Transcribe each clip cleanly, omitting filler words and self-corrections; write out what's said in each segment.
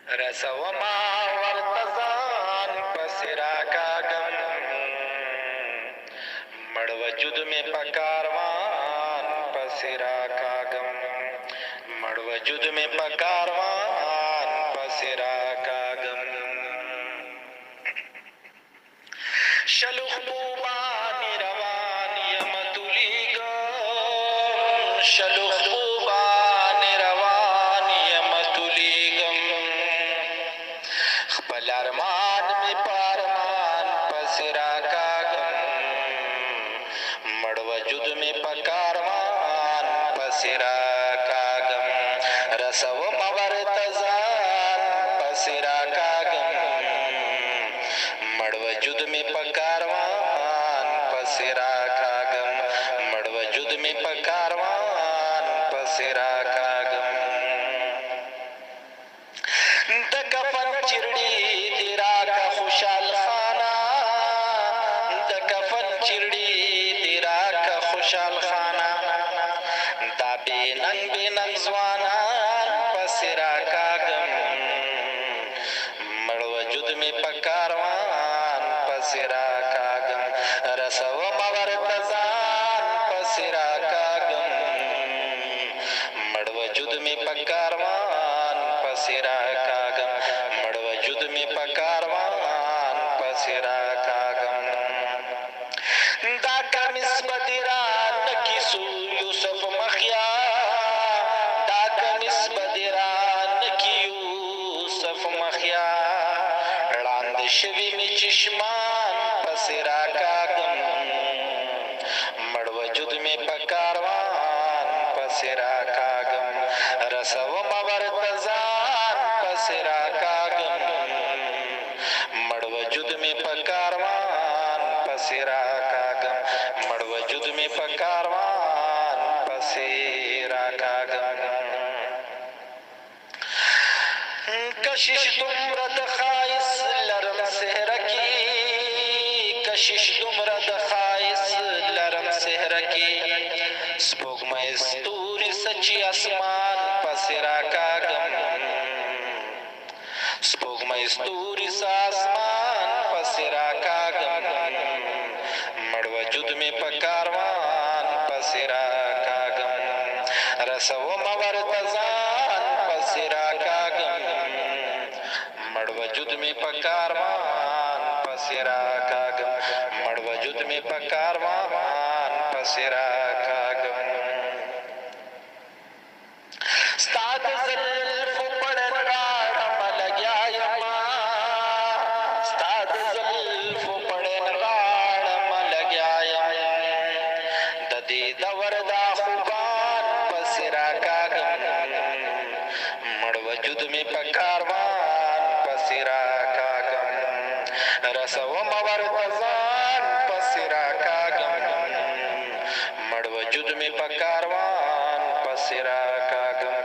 رسوما ورتزان پسرا کاغم مڑ وجود میں پکاروان پسرا کاغم مڑ وجود میں پکاروان پسرا کاغم شلوخ بوبانی روان یمتولیگم شلوخ بوبانی روان یمتولیگم خپل ارمان می پارمان پسرا کاغم مڑ وجود می پکاروان پسرا کاغم رسو مورتزان پسرا کاغم مڑ وجود میں پکاروان پسرا کاغم مڑ وجود میں پکاروان پسرا کاغم د کفن چرڑی تیرا کا خوشحال خانہ د کفن چرڑی تیرا کا خوشحال خانہ دا بے ننگ زوانان پسرا کاغم مڑ وجود میں پکاروان پسرا کاغم رسو مورتزان پسرا کاغم مڑ وجود میں پکاروان پسرا کاغم مڑ وجود میں پکاروان پسرا کاغم دا کمس بدران کیسو یوسف مخیا دا کمس بدران کی یوسف مخیا ړاند شوی می چشمان پسرا کاغم مڑ وجود میں پکاروان پسرا کاغم رسو مورتزان پسرا کاغم مڑ وجود میں پکاروان پسرا کاغم مڑ وجود میں پکاروان پسرا کاغم کشش دمرد خائص لرم سہرکی کشش دمرد خائص لرم سہرکی سپوگ میں ستوری سچی اسمان پسرا کاغم سپوگ میں ستوری سا اسمان پسرا کاغم مڑ وجود میں پکاروان پسرا کاغم رسو مورتزان پسرا کاغم مڑ وجود میں پکاروان پسرا کاغم مڑ وجود میں پکاروان پسرا کاغم ستاد زلف پڑن راڑم لگیا یما ستاد زلف پڑن راڑم لگیا یم ددی دور دا خوبان پسرا کاغم مڑ وجود میں پکاروان پسرا کاغم رسو مورتزان پسرا کاغم مڑ وجود میں پکاروان پسرا کاغم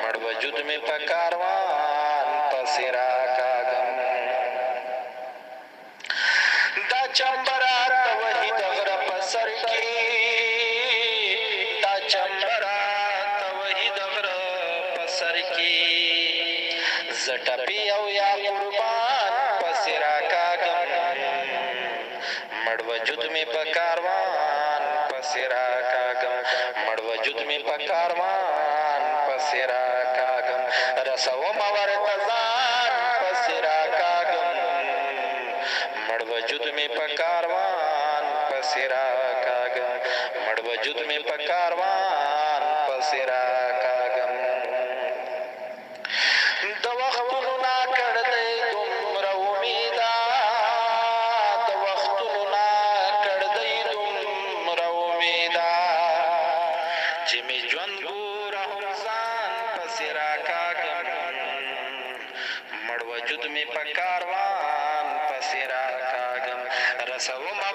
مڑ وجود میں پکاروان پسرا کاغم دا چمبرات توحید غرب سر کی دا چمبرات توحید غرب سر کی زٹپی او یا قربان پسرا کاغم مڑ وجود میں پکاروان پسرا کاغم مڑ وجود میں پکاروان پسرا کاغم رسو مورتزان پسرا کاغم مڑ وجود میں پکاروان پسرا کاغم مڑ وجود میں پکاروان پسرا کاغم د وختونو نا کړ دی دومره امیدا د وختونو نا کړ دی دومره امیدا چې مې ژوند ګوره هم ځان پسې راکاږم مړ وجود مې په کاروان پسې راکاږم رسومه